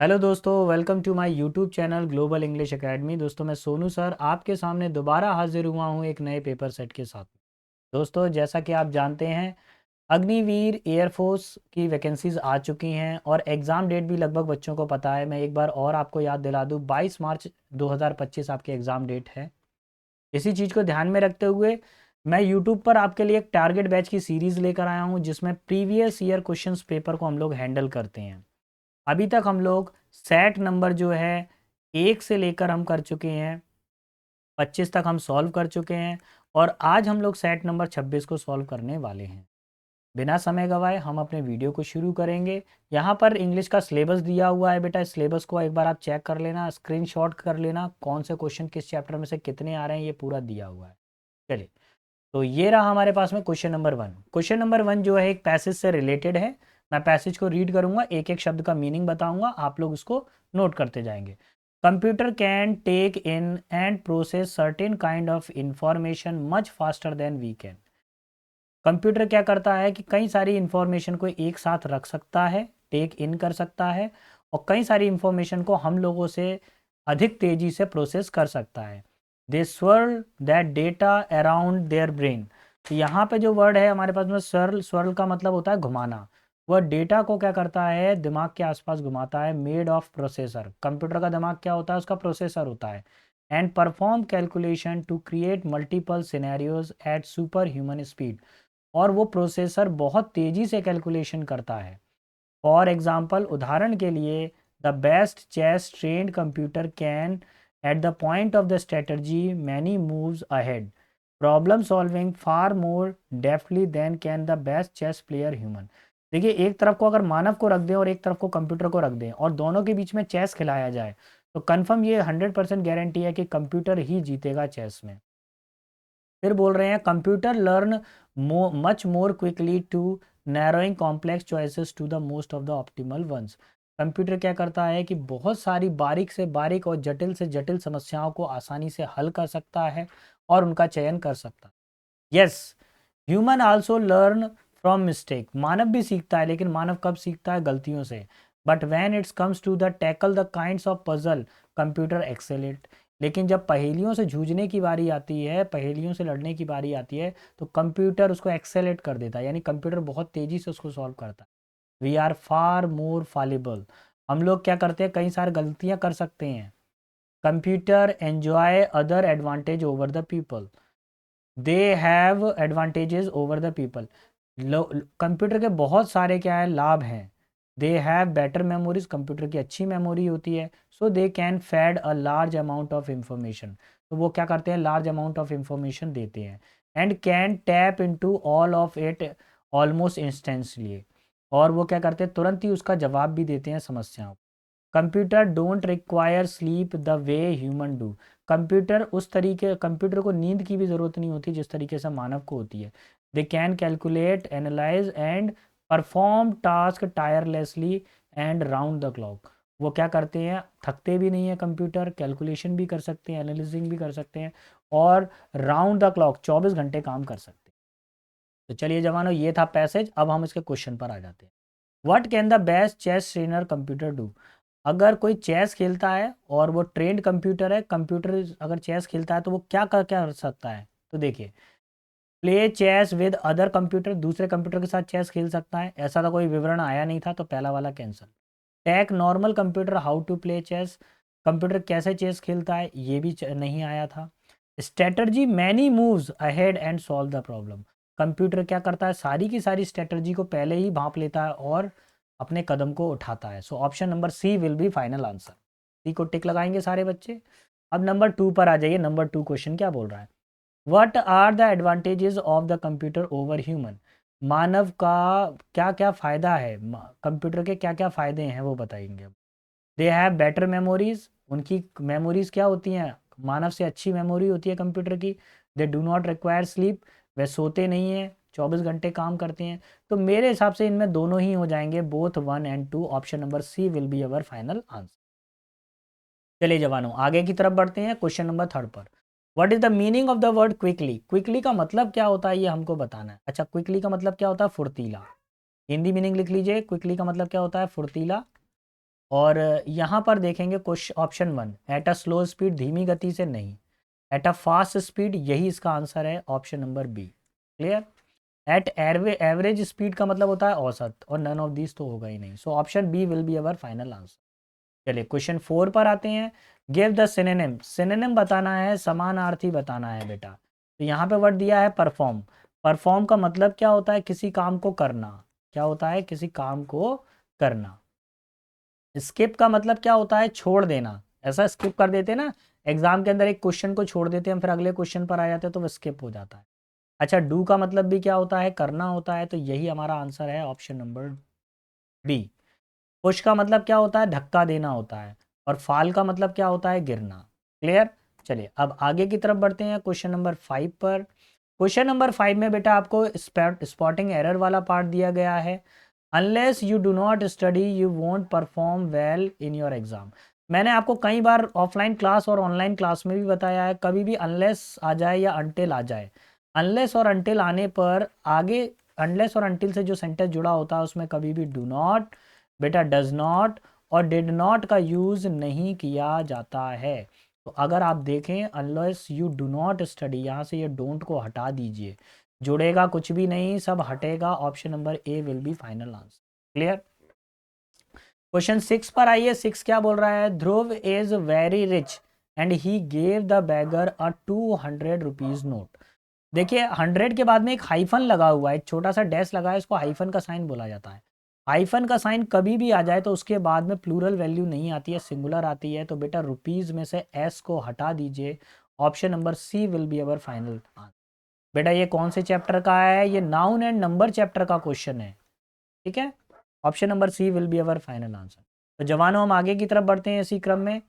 Hello दोस्तों, welcome to my YouTube channel global English academy. दोस्तों, मैं सोनू सर आपके सामने दोबारा हाजिर हुआ हूँ एक नए पेपर सेट के साथ। दोस्तों, जैसा कि आप जानते हैं, अग्निवीर एयरफोर्स की वैकेंसीज आ चुकी हैं और एग्ज़ाम डेट भी लगभग बच्चों को पता है। मैं एक बार और आपको याद दिला दूँ, 22 मार्च 2025 आपके एग्ज़ाम डेट है। इसी चीज़ को ध्यान में रखते हुए मैं यूट्यूब पर आपके लिए एक टारगेट बैच की सीरीज़ लेकर आया हूँ, जिसमें प्रीवियस ईयर क्वेश्चंस पेपर को हम लोग हैंडल करते हैं। अभी तक हम लोग सेट नंबर जो है 1 से लेकर हम कर चुके हैं 25 तक हम सॉल्व कर चुके हैं और आज हम लोग सेट नंबर 26 को सॉल्व करने वाले हैं। बिना समय गवाए हम अपने वीडियो को शुरू करेंगे। यहाँ पर इंग्लिश का सिलेबस दिया हुआ है बेटा, इस सिलेबस को एक बार आप चेक कर लेना, स्क्रीनशॉट कर लेना, कौन से क्वेश्चन किस चैप्टर में से कितने आ रहे हैं ये पूरा दिया हुआ है। चलिए, तो ये रहा हमारे पास में क्वेश्चन नंबर 1। क्वेश्चन नंबर 1 जो है एक पैसेज से रिलेटेड है। मैं पैसेज को रीड करूंगा, एक एक शब्द का मीनिंग बताऊंगा, आप लोग उसको नोट करते जाएंगे। Computer can take in and process certain kind of information much faster than we can. Computer क्या करता है कि कई सारी इंफॉर्मेशन को एक साथ रख सकता है, टेक इन कर सकता है, और कई सारी इंफॉर्मेशन को हम लोगों से अधिक तेजी से प्रोसेस कर सकता है। They swirl that data around their brain. तो यहाँ पे जो वर्ड है हमारे पास में, स्वर्ल, स्वर्ल का मतलब होता है घुमाना। वह डेटा को क्या करता है, दिमाग के आसपास घुमाता है। मेड ऑफ प्रोसेसर, कंप्यूटर का दिमाग क्या होता है, उसका प्रोसेसर होता है। And perform calculation to create multiple scenarios at super human speed. और वो प्रोसेसर बहुत तेज़ी से कैलकुलेशन करता है। फॉर एग्जाम्पल, उदाहरण के लिए, the best chess trained computer can at the point of the strategy many moves ahead problem solving far more deftly than can the best chess player human. देखिए, एक तरफ को अगर मानव को रख दें और एक तरफ को कंप्यूटर को रख दें और दोनों के बीच में चेस खिलाया जाए, तो कंफर्म ये 100% गारंटी है कि कंप्यूटर ही जीतेगा चेस में। फिर बोल रहे हैं, computer learn much more quickly to narrowing complex choices to the most of the optimal ones. Computer क्या करता है कि बहुत सारी बारीक से बारीक और जटिल से जटिल समस्याओं को आसानी से हल कर सकता है और उनका चयन कर सकता है। Yes, human also learn from mistake. मानव भी सीखता है, लेकिन मानव कब सीखता है, गलतियों से। But when it's comes to the tackle the kinds of puzzle, computer excellent. लेकिन जब पहेलियों से जूझने की बारी आती है, पहेलियों से लड़ने की बारी आती है, तो कंप्यूटर उसको एक्सेलेट कर देता है, यानी कंप्यूटर बहुत तेज़ी से उसको सॉल्व करता है। We are far more fallible. हम लोग क्या करते हैं, कई सारी गलतियां कर सकते हैं। Computer enjoy other advantage over the people. They have advantages over the people. Computer के बहुत सारे क्या है, लाभ हैं। They have better memories, computer की अच्छी मेमोरी होती है। So they can fed a large amount of information. तो वो क्या करते हैं, लार्ज अमाउंट ऑफ इंफॉर्मेशन देते हैं। And can tap into all of it almost instantly. और वो क्या करते हैं, तुरंत ही उसका जवाब भी देते हैं समस्याओं। Computer don't require sleep the way human do. Computer को नींद की भी ज़रूरत नहीं होती जिस तरीके से मानव को होती है। They can calculate, analyse and perform task tirelessly and round the clock. वो क्या करते हैं, थकते भी नहीं है कंप्यूटर, कैलकुलेशन भी कर सकते हैं, एनालिसिंग भी कर सकते हैं, और राउंड द क्लॉक 24 घंटे काम कर सकते हैं। तो चलिए जवानों, ये था पैसेज। अब हम इसके क्वेश्चन पर आ जाते हैं। What can the best chess trainer computer do. अगर कोई चेस खेलता है और वो ट्रेंड कंप्यूटर है, कंप्यूटर अगर चेस खेलता है तो वो क्या कर सकता है। तो देखिए, play chess with other computer, दूसरे कंप्यूटर के साथ चेस खेल सकता है। ऐसा तो कोई विवरण आया नहीं था, तो पहला वाला cancel. Take normal computer how to play chess, computer कैसे चेस खेलता है, ये भी नहीं आया था। Strategy many moves ahead and solve the problem, computer क्या करता है, सारी की सारी स्ट्रेटर्जी को पहले ही भांप लेता है और अपने कदम को उठाता है। So option number C will be final answer. C को टिक लगाएंगे सारे बच्चे। अब नंबर 2 पर आ जाइए। नंबर 2 क्वेश्चन क्या बोल रहा है, what are the advantages of the computer over human. मानव का क्या क्या फ़ायदा है, कंप्यूटर के क्या क्या फ़ायदे हैं वो बताएंगे। दे हैव बेटर मेमोरीज, उनकी मेमोरीज क्या होती हैं, मानव से अच्छी मेमोरी होती है कंप्यूटर की। They do not require sleep, वे सोते नहीं हैं, 24 घंटे काम करते हैं। तो मेरे हिसाब से इनमें दोनों ही हो जाएंगे, बोथ 1 और 2। Option number C will be our final answer. चलिए जवानों, आगे की तरफ बढ़ते हैं क्वेश्चन नंबर 3 पर। What is the meaning of the word quickly. Quickly का मतलब क्या होता है ये हमको बताना है। अच्छा, क्विकली का मतलब क्या होता है, फुर्तीला। हिंदी मीनिंग लिख लीजिए, क्विकली का मतलब क्या होता है, फुर्तीला। और यहाँ पर देखेंगे question option 1 at a slow speed, धीमी गति से नहीं, एट अ फास्ट स्पीड, यही इसका आंसर है option number B. Clear. At average speed का मतलब होता है औसत, और नन ऑफ दीज तो होगा ही नहीं, so option B will be our final answer. चलिए क्वेश्चन 4 पर आते हैं। गिव द सिनोनिम, सिनोनिम बताना है, समानार्थी बताना है बेटा। तो यहाँ पे वर्ड दिया है परफॉर्म। परफॉर्म का मतलब क्या होता है? किसी काम को करना। क्या होता है? किसी काम को करना। स्किप का मतलब क्या होता है? छोड़ देना। ऐसा स्किप कर देते हैं ना, एग्जाम के अंदर एक क्वेश्चन को छोड़ देते हैं, हम फिर अगले क्वेश्चन पर आ जाते हैं, तो वो स्किप हो जाता है। अच्छा, डू का मतलब भी क्या होता है? करना होता है, तो यही हमारा आंसर है ऑप्शन नंबर बी। पुश का मतलब क्या होता है? धक्का देना होता है। और फाल का मतलब क्या होता है? गिरना। क्लियर। चलिए अब आगे की तरफ बढ़ते हैं क्वेश्चन नंबर 5 पर। क्वेश्चन नंबर 5 में बेटा आपको स्पॉटिंग एरर वाला पार्ट दिया गया है। Unless you do not study you won't perform well in your exam. मैंने आपको कई बार ऑफलाइन क्लास और ऑनलाइन क्लास में भी बताया है, कभी भी अनलेस आ जाए या अनटिल आ जाए, अनलेस और अनटिल आने पर आगे, अनलेस और अनटिल से जो सेंटेंस जुड़ा होता है उसमें कभी भी डू नॉट, बेटा डज नॉट और डिड नॉट का यूज नहीं किया जाता है। तो अगर आप देखें, unless you do not study, यहाँ से ये डोंट को हटा दीजिए, जुड़ेगा कुछ भी नहीं, सब हटेगा, option number A will be final answer. Clear. Question 6 पर आइए। 6 क्या बोल रहा है? Dhruv is very rich and he gave the beggar a 200 rupees note. देखिए 100 के बाद में एक हाइफन लगा हुआ है, एक छोटा सा डैश लगा है, इसको हाइफन का साइन बोला जाता है। हाइफन का साइन कभी भी आ जाए तो उसके बाद में प्लूरल वैल्यू नहीं आती है, सिंगुलर आती है, तो बेटा रुपीज में से एस को हटा दीजिए, option number C will be our final answer. बेटा ये कौन से चैप्टर का है? ये नाउन एंड नंबर चैप्टर का क्वेश्चन है। ठीक है, option number C will be our final answer. तो जवानों हम आगे की तरफ बढ़ते हैं इसी क्रम में।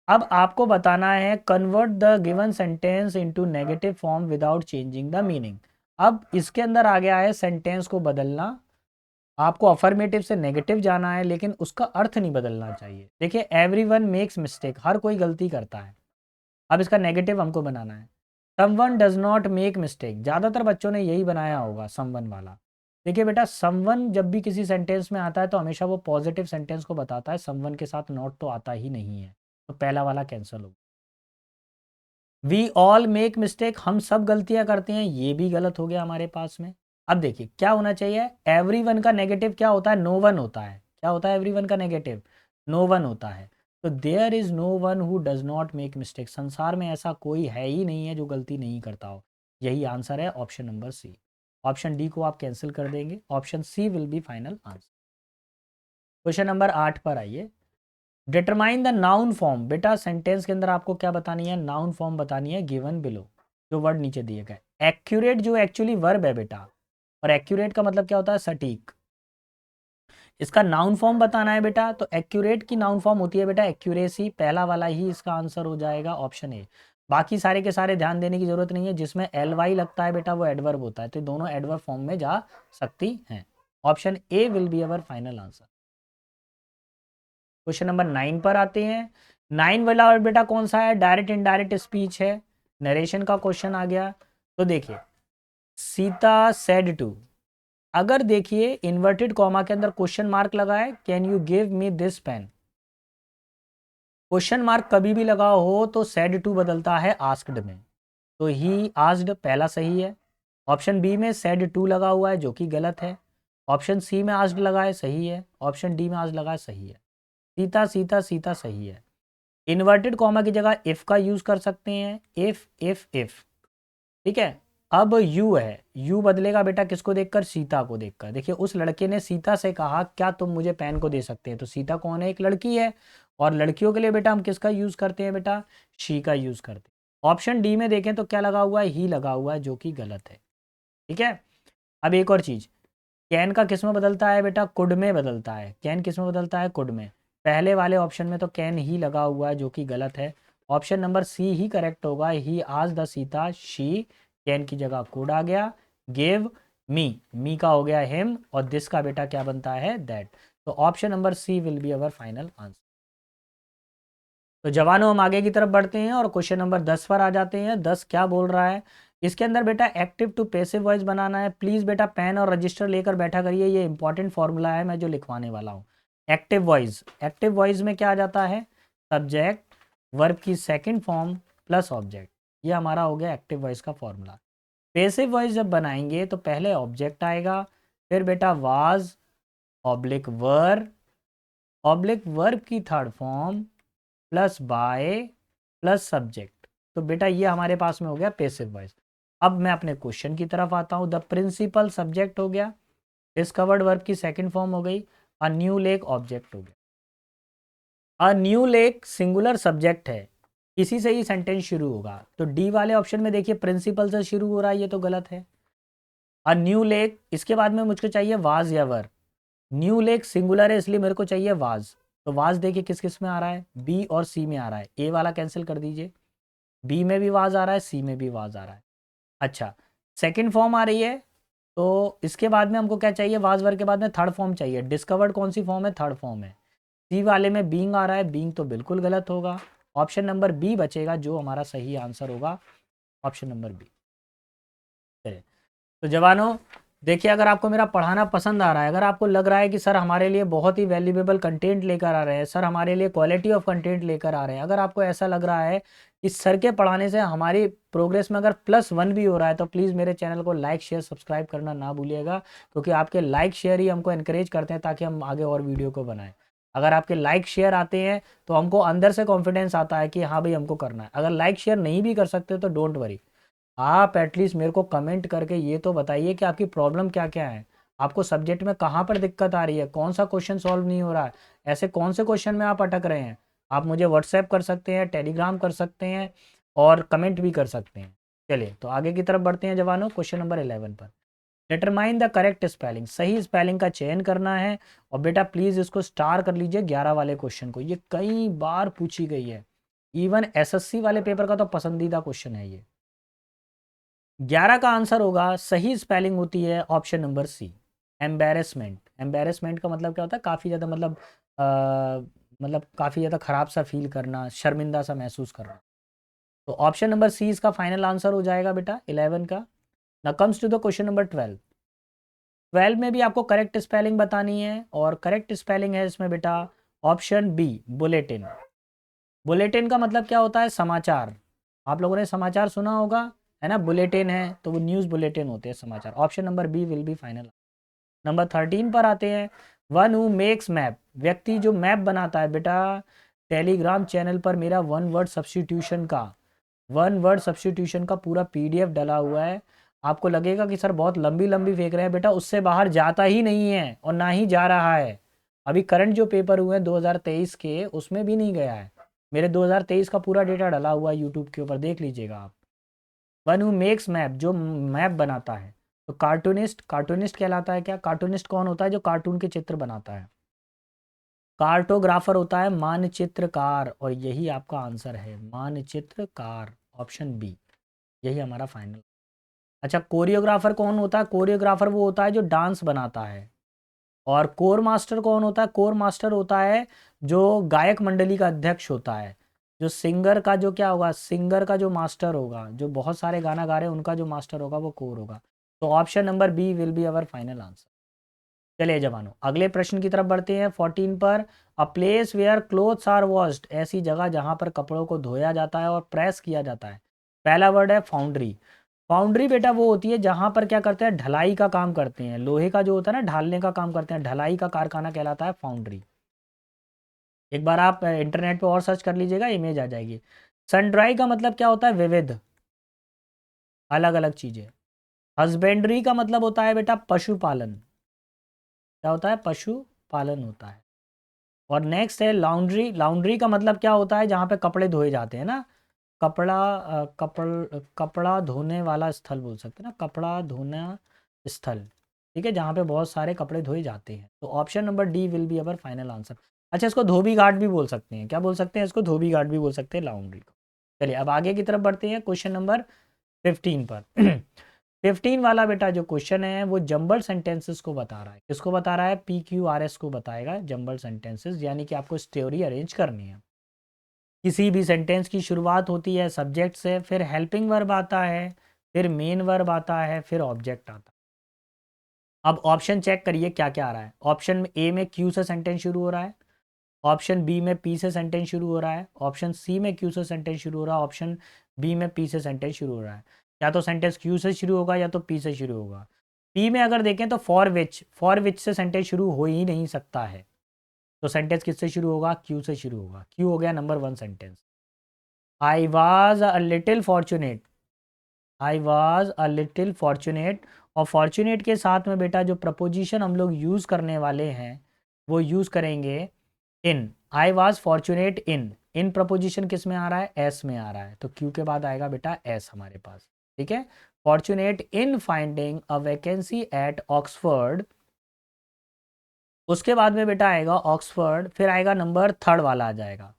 अब आपको बताना है convert the given sentence into negative form without changing the meaning. अब इसके अंदर आ गया है सेंटेंस को बदलना। आपको अफर्मेटिव से नेगेटिव जाना है, लेकिन उसका अर्थ नहीं बदलना चाहिए। देखिए एवरीवन मेक्स मिस्टेक, हर कोई गलती करता है। अब इसका नेगेटिव हमको बनाना है। Someone does not make mistake, ज़्यादातर बच्चों ने यही बनाया होगा समवन वाला। देखिए बेटा समवन जब भी किसी सेंटेंस में आता है तो हमेशा वो पॉजिटिव सेंटेंस को बताता है, समवन के साथ नॉट तो आता ही नहीं है, तो पहला वाला कैंसिल हो। वी ऑल मेक मिस्टेक, हम सब गलतियां करते हैं, ये भी गलत हो गया हमारे पास में। अब देखिए क्या होना चाहिए? एवरी वन का नेगेटिव क्या होता है? नो वन होता है। क्या होता है एवरी वन का नेगेटिव? नो वन होता है। तो there is no one who does not make mistake, संसार में ऐसा कोई है ही नहीं है जो गलती नहीं करता हो। यही आंसर है option number C. Option D को आप कैंसिल कर देंगे, option C will be final answer. Question number 8 पर आइए। डिटरमाइन द नाउन फॉर्म, बेटा सेंटेंस के अंदर आपको क्या बतानी है? नाउन फॉर्म बतानी है गिवन बिलो, जो वर्ड नीचे दिए गए। एक्यूरेट जो एक्चुअली वर्ब है बेटा, और एक्यूरेट का मतलब क्या होता है? सटीक। इसका नाउन फॉर्म बताना है बेटा, तो एक्यूरेट की नाउन फॉर्म होती है बेटा एक्यूरेसी, पहला वाला ही इसका आंसर हो जाएगा, ऑप्शन ए। बाकी सारे के सारे ध्यान देने की जरूरत नहीं है, जिसमें एल वाई लगता है बेटा वो एडवर्ब होता है, तो दोनों एडवर्ब फॉर्म में जा सकती हैं। Option A will be our final answer. Question number 9 पर आते हैं। 9 वाला और बेटा कौन सा है? डायरेक्ट इनडायरेक्ट स्पीच है, नरेशन का क्वेश्चन आ गया। तो देखिए सीता सेड टू, अगर देखिए इन्वर्टेड कॉमा के अंदर क्वेश्चन मार्क लगा है, can you give me this pen. Question mark कभी भी लगा हो तो सेड टू बदलता है आस्क्ड में, तो ही आस्क्ड पहला सही है। ऑप्शन बी में सेड टू लगा हुआ है जो कि गलत है। ऑप्शन सी में आस्क्ड लगा है, सही है। ऑप्शन डी में आस्क्ड लगा है, सही है। सीता सीता सीता सही है। इन्वर्टेड कॉमा की जगह इफ का यूज कर सकते हैं, इफ। ठीक है। अब यू है, यू बदलेगा बेटा किसको देखकर? सीता को देखकर। देखिए उस लड़के ने सीता से कहा क्या तुम मुझे पेन को दे सकते हैं, तो सीता कौन है? एक लड़की है, और लड़कियों के लिए बेटा हम किसका यूज करते हैं? बेटा शी का यूज करते हैं। ऑप्शन डी में देखें तो क्या लगा हुआ है? ही लगा हुआ है, जो कि गलत है। ठीक है। अब एक और चीज, कैन का किस में बदलता है बेटा? कुड में बदलता है। कैन किस में बदलता है? कुड में। पहले वाले ऑप्शन में तो कैन ही लगा हुआ है जो कि गलत है, ऑप्शन नंबर सी ही करेक्ट होगा। ही आज द सीता, शी, कैन की जगह कुड आ गया। गिव मी का हो गया हिम, और दिस का बेटा क्या बनता है? दैट। तो option number C will be our final answer. तो जवानों हम आगे की तरफ बढ़ते हैं और क्वेश्चन नंबर 10 पर आ जाते हैं। 10 क्या बोल रहा है? इसके अंदर बेटा एक्टिव टू पैसिव वॉइस बनाना है। प्लीज़ बेटा पेन और रजिस्टर लेकर बैठा करिए, ये इंपॉर्टेंट फॉर्मूला है मैं जो लिखवाने वाला हूँ। एक्टिव वॉइस में क्या आ जाता है, सब्जेक्ट वर्ब की सेकंड फॉर्म प्लस ऑब्जेक्ट, ये हमारा हो गया एक्टिव वॉइस का फॉर्मूला। पैसिव वॉइस जब बनाएंगे तो पहले ऑब्जेक्ट आएगा, फिर बेटा वाज ऑब्लिक वर्ब की third form plus by plus subject. तो बेटा ये हमारे पास में हो गया पैसिव वॉइस। अब मैं अपने क्वेश्चन की तरफ आता हूँ। द प्रिंसिपल सब्जेक्ट हो गया, डिस्कवर्ड वर्ब की सेकंड फॉर्म हो गई, अ न्यू लेक ऑब्जेक्ट हो गया। A new lake singular subject है, इसी से ही सेंटेंस शुरू होगा। तो डी वाले ऑप्शन में देखिए प्रिंसिपल से शुरू हो रहा है, ये तो गलत है। अ न्यू लेक, इसके बाद में मुझको चाहिए वाज या वर। न्यू लेक सिंगुलर है इसलिए मेरे को चाहिए वाज। तो वाज देखिए किस किस में आ रहा है, बी और सी में आ रहा है। ए वाला कैंसिल कर दीजिए, बी में भी वाज आ रहा है, सी में भी वाज आ रहा है। अच्छा, सेकंड फॉर्म आ रही है, तो इसके बाद में हमको क्या चाहिए, वाज वर के बाद में थर्ड फॉर्म चाहिए। डिस्कवर्ड कौन सी फॉर्म है, थर्ड फॉर्म है। सी वाले में बीइंग आ रहा है, बीइंग तो बिल्कुल गलत होगा। ऑप्शन नंबर बी बचेगा जो हमारा सही आंसर होगा, ऑप्शन नंबर बी। चलिए, तो जवानों देखिए, अगर आपको मेरा पढ़ाना पसंद आ रहा है, अगर आपको लग रहा है कि सर हमारे लिए बहुत ही वैल्यूएबल कंटेंट लेकर आ रहे हैं, सर हमारे लिए क्वालिटी ऑफ कंटेंट लेकर आ रहे हैं, अगर आपको ऐसा लग रहा है कि सर के पढ़ाने से हमारी प्रोग्रेस में अगर +1 भी हो रहा है, तो प्लीज़ मेरे चैनल को लाइक शेयर सब्सक्राइब करना ना भूलिएगा, क्योंकि आपके लाइक शेयर ही हमको इनकरेज करते हैं ताकि हम आगे और वीडियो को बनाएं। अगर आपके लाइक शेयर आते हैं तो हमको अंदर से कॉन्फिडेंस आता है कि हाँ भाई हमको करना है। अगर लाइक शेयर नहीं भी कर सकते तो डोंट वरी, आप एटलीस्ट मेरे को कमेंट करके ये तो बताइए कि आपकी प्रॉब्लम क्या क्या है, आपको सब्जेक्ट में कहाँ पर दिक्कत आ रही है, कौन सा क्वेश्चन सॉल्व नहीं हो रहा है, ऐसे कौन से क्वेश्चन में आप अटक रहे हैं। आप मुझे व्हाट्सएप कर सकते हैं, टेलीग्राम कर सकते हैं और कमेंट भी कर सकते हैं। चलिए, तो आगे की तरफ बढ़ते हैं जवानों, क्वेश्चन नंबर 11 पर। डिटरमाइन द करेक्ट स्पेलिंग, सही स्पेलिंग का चयन करना है। और बेटा प्लीज़ इसको स्टार कर लीजिए 11 वाले क्वेश्चन को, ये कई बार पूछी गई है, इवन एसएससी वाले पेपर का तो पसंदीदा क्वेश्चन है ये। 11 का आंसर होगा, सही स्पेलिंग होती है option number C, embarrassment. Embarrassment का मतलब क्या होता है, काफ़ी ज़्यादा मतलब काफ़ी ज़्यादा ख़राब सा फील करना, शर्मिंदा सा महसूस करना। तो ऑप्शन नंबर सी इसका फाइनल आंसर हो जाएगा बेटा 11 का। ना comes to the question number 12। 12 में भी आपको करेक्ट स्पेलिंग बतानी है, और करेक्ट स्पेलिंग है इसमें बेटा ऑप्शन बी, बुलेटिन। बुलेटिन का मतलब क्या होता है, समाचार। आप लोगों ने समाचार सुना होगा, है ना, बुलेटिन है तो वो न्यूज़ बुलेटिन होते हैं समाचार। Option number B will be final. Number 13 पर आते हैं। वन हु मेक्स मैप, व्यक्ति जो मैप बनाता है बेटा। टेलीग्राम चैनल पर मेरा वन वर्ड सब्स्टिट्यूशन का पूरा पीडीएफ डला हुआ है। आपको लगेगा कि सर बहुत लंबी लंबी फेंक रहे हैं, बेटा उससे बाहर जाता ही नहीं है और ना ही जा रहा है। अभी करंट जो पेपर हुए हैं 2023 के, उसमें भी नहीं गया है। मेरे 2023 का पूरा डेटा डला हुआ है यूट्यूब के ऊपर, देख लीजिएगा आप। वन हु मेक्स मैप, जो मैप बनाता है। तो कार्टूनिस्ट, कार्टूनिस्ट कहलाता है क्या, कार्टूनिस्ट कौन होता है, जो कार्टून के चित्र बनाता है। कार्टोग्राफर होता है मानचित्रकार, और यही आपका आंसर है, मानचित्रकार, ऑप्शन बी, यही हमारा फाइनल। अच्छा, कोरियोग्राफर कौन होता है, कोरियोग्राफर वो होता है जो डांस बनाता है। और कोर मास्टर कौन होता है, कोर मास्टर होता है जो गायक मंडली का अध्यक्ष होता है। जो सिंगर का जो क्या होगा, सिंगर का जो मास्टर होगा, जो बहुत सारे गाना गा रहे हैं उनका जो मास्टर होगा वो कोर होगा। तो option number B will be our final answer. चलिए जवानों, अगले प्रश्न की तरफ बढ़ते हैं 14 पर। A place where clothes are washed, ऐसी जगह जहां पर कपड़ों को धोया जाता है और प्रेस किया जाता है। पहला वर्ड है फाउंड्री। फाउंड्री बेटा वो होती है जहां पर क्या करते हैं, ढलाई का काम करते हैं, लोहे का जो होता है ना, ढालने का काम करते हैं, ढलाई का कारखाना कहलाता है फाउंड्री। एक बार आप इंटरनेट पे और सर्च कर लीजिएगा, इमेज आ जाएगी। सन ड्राई का मतलब क्या होता है, विविध, अलग अलग चीजें। हस्बेंड्री का मतलब होता है बेटा पशुपालन, क्या होता है, पशुपालन होता है। और नेक्स्ट है लॉन्ड्री। लॉन्ड्री का मतलब क्या होता है, जहाँ पे कपड़े धोए जाते हैं ना, कपड़ा धोने वाला स्थल बोल सकते हैं ना, कपड़ा धोना स्थल, ठीक है, जहाँ पे बहुत सारे कपड़े धोए जाते हैं। तो option number D will be our final answer. अच्छा, इसको धोबी घाट भी बोल सकते हैं, क्या बोल सकते हैं इसको, धोबी घाट भी बोल सकते हैं लॉन्ड्री को। चलिए अब आगे की तरफ बढ़ते हैं क्वेश्चन नंबर 15 पर। 15 वाला बेटा जो क्वेश्चन है वो जंबल सेंटेंसेस को बता रहा है। किसको बता रहा है, PQRS को बताएगा, जंबल सेंटेंसेस, यानी कि आपको स्टोरी अरेंज करनी है। किसी भी सेंटेंस की शुरुआत होती है सब्जेक्ट से, फिर हेल्पिंग वर्ब आता है, फिर मेन वर्ब आता है, फिर ऑब्जेक्ट आता है। अब ऑप्शन चेक करिए क्या क्या आ रहा है। ऑप्शन ए में क्यू से सेंटेंस शुरू हो रहा है, ऑप्शन बी में पी से सेंटेंस शुरू हो रहा है, ऑप्शन सी में क्यू से सेंटेंस शुरू हो रहा है, ऑप्शन बी में पी से सेंटेंस शुरू हो रहा है। या तो सेंटेंस क्यू से शुरू होगा या तो पी से शुरू होगा। पी में अगर देखें तो फॉर विच से सेंटेंस शुरू हो ही नहीं सकता है, तो सेंटेंस किससे शुरू होगा, क्यू से शुरू होगा। क्यू हो गया number 1 sentence. I was a little fortunate, I was a little fortunate. और फॉर्चुनेट के साथ में बेटा जो प्रपोजिशन हम लोग यूज़ करने वाले हैं वो यूज़ करेंगे in. I was fortunate in preposition किस में आ रहा है, एस में आ रहा है, तो क्यू के बाद आएगा बेटा एस हमारे पास। ठीक है, fortunate in finding a vacancy at Oxford. उसके बाद में बेटा आएगा ऑक्सफोर्ड, फिर आएगा नंबर 3 वाला आ जाएगा,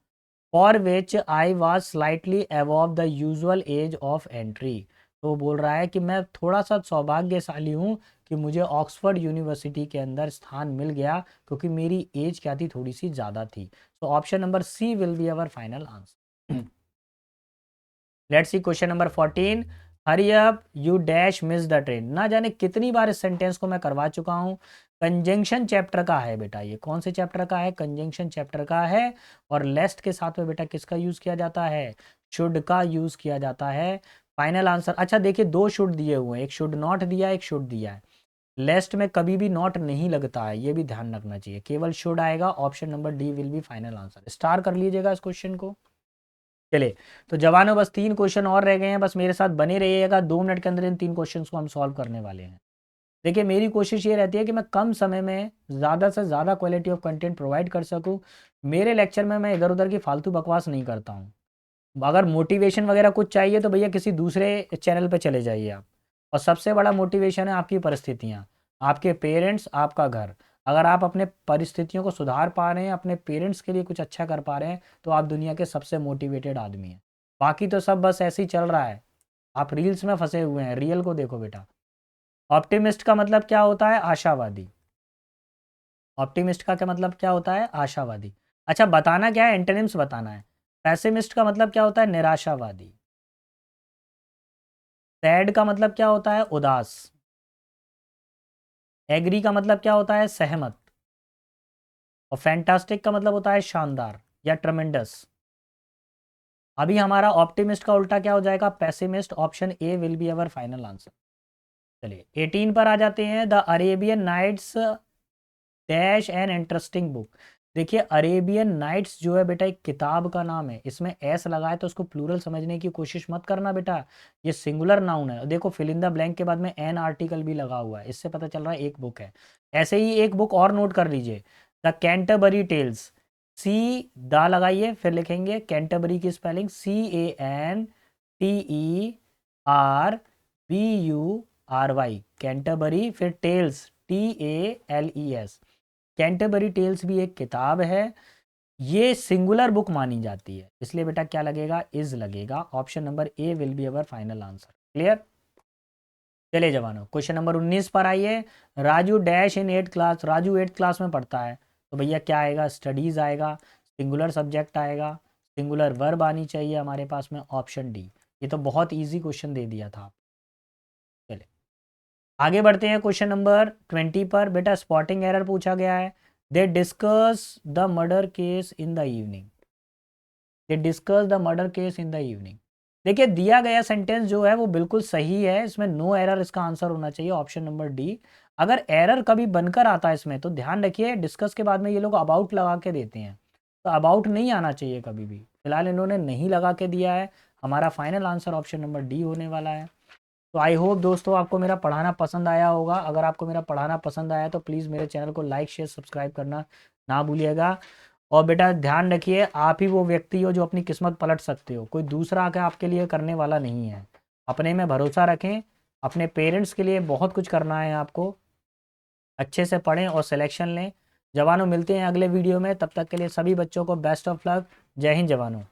for which I was slightly above the usual age of entry. तो वो बोल रहा है कि मैं थोड़ा सा सौभाग्यशाली हूँ कि मुझे ऑक्सफोर्ड यूनिवर्सिटी के अंदर स्थान मिल गया, क्योंकि मेरी एज क्या थी, थोड़ी सी ज़्यादा थी। तो option number C will be our final answer. Let's see question number 14। Hurry up you dash miss the train. ना जाने कितनी बार इस सेंटेंस को मैं करवा चुका हूँ। कंजंक्शन चैप्टर का है बेटा, ये कौन से चैप्टर का है, कंजंक्शन चैप्टर का है। और लेस्ट के साथ में बेटा किसका यूज किया जाता है, शुड का यूज किया जाता है। फाइनल आंसर, अच्छा देखिए 2 शुड दिए हुए हैं, एक शुड नॉट दिया है, एक शुड दिया है। लेस्ट में कभी भी नॉट नहीं लगता है, ये भी ध्यान रखना चाहिए, केवल शुड आएगा। Option number D will be final answer. Star कर लीजिएगा इस क्वेश्चन को। चलिए, तो जवानों बस 3 क्वेश्चन और रह गए हैं, बस मेरे साथ बने रहिएगा। 2 मिनट के अंदर इन 3 क्वेश्चन को हम सॉल्व करने वाले हैं। देखिए मेरी कोशिश ये रहती है कि मैं कम समय में ज़्यादा से ज़्यादा क्वालिटी ऑफ कंटेंट प्रोवाइड कर सकूं। मेरे लेक्चर में मैं इधर उधर की फालतू बकवास नहीं करता हूं। अगर मोटिवेशन वगैरह कुछ चाहिए तो भैया किसी दूसरे चैनल पे चले जाइए आप। और सबसे बड़ा मोटिवेशन है आपकी परिस्थितियाँ, आपके पेरेंट्स, आपका घर। अगर आप अपने परिस्थितियों को सुधार पा रहे हैं, अपने पेरेंट्स के लिए कुछ अच्छा कर पा रहे हैं, तो आप दुनिया के सबसे मोटिवेटेड आदमी हैं। बाकी तो सब बस ऐसे ही चल रहा है, आप रील्स में फंसे हुए हैं। रियल को देखो बेटा। ऑप्टिमिस्ट का मतलब क्या होता है, आशावादी। ऑप्टिमिस्ट का क्या मतलब क्या होता है, आशावादी। अच्छा बताना क्या है, एंटोनिम्स बताना है। पैसिमिस्ट का मतलब क्या होता है, निराशावादी। सैड का मतलब क्या होता है, उदास। एग्री का मतलब क्या होता है, सहमत। और फैंटास्टिक का मतलब होता है शानदार या ट्रमेंडस। अभी हमारा ऑप्टिमिस्ट का उल्टा क्या हो जाएगा, pessimist. Option A will be our final answer. चलिए 18 पर आ जाते हैं। The Arabian Nights dash an interesting book. देखिए अरेबियन नाइट्स जो है बेटा एक किताब का नाम है, इसमें एस लगा है तो उसको प्लूरल समझने की कोशिश मत करना बेटा, ये सिंगुलर नाउन है। देखो फिल इन द ब्लैंक के बाद में एन आर्टिकल भी लगा हुआ है, इससे पता चल रहा है एक बुक है। ऐसे ही एक बुक और नोट कर लीजिए, द कैंटरबरी टेल्स। सी द लगाइए, फिर लिखेंगे कैंटरबरी की स्पेलिंग CANTERBURY, कैंटरबरी, फिर टेल्स TALES। कैंटरबरी टेल्स भी एक किताब है, ये सिंगुलर बुक मानी जाती है, इसलिए बेटा क्या लगेगा, इज लगेगा। Option number A will be our final answer. Clear. चलिए जवानों क्वेश्चन नंबर 19 पर आइए। Raju dash in 8th class. Raju 8th class में पढ़ता है, तो भैया क्या आएगा, स्टडीज आएगा, सिंगुलर सब्जेक्ट आएगा, सिंगुलर वर्ब आनी चाहिए हमारे पास में, ऑप्शन डी। ये तो बहुत ईजी क्वेश्चन दे दिया था। चलिए आगे बढ़ते हैं क्वेश्चन नंबर 20 पर। बेटा स्पॉटिंग एरर पूछा गया है। They discuss the murder case in the evening. They discuss the murder case in the evening. देखिए दिया गया सेंटेंस जो है वो बिल्कुल सही है, इसमें नो एरर इसका आंसर होना चाहिए, ऑप्शन नंबर डी। अगर एरर कभी बनकर आता है इसमें तो ध्यान रखिए, डिस्कस के बाद में ये लोग अबाउट लगा के देते हैं, तो अबाउट नहीं आना चाहिए कभी भी। फिलहाल इन्होंने नहीं लगा के दिया है, हमारा final answer option number D होने वाला है। तो आई होप दोस्तों आपको मेरा पढ़ाना पसंद आया होगा। अगर आपको मेरा पढ़ाना पसंद आया तो प्लीज़ मेरे चैनल को लाइक शेयर सब्सक्राइब करना ना भूलिएगा। और बेटा ध्यान रखिए, आप ही वो व्यक्ति हो जो अपनी किस्मत पलट सकते हो, कोई दूसरा आके आपके लिए करने वाला नहीं है। अपने में भरोसा रखें, अपने पेरेंट्स के लिए बहुत कुछ करना है आपको। अच्छे से पढ़ें और सिलेक्शन लें। जवानों मिलते हैं अगले वीडियो में, तब तक के लिए सभी बच्चों को बेस्ट ऑफ लक। जय हिंद जवानों।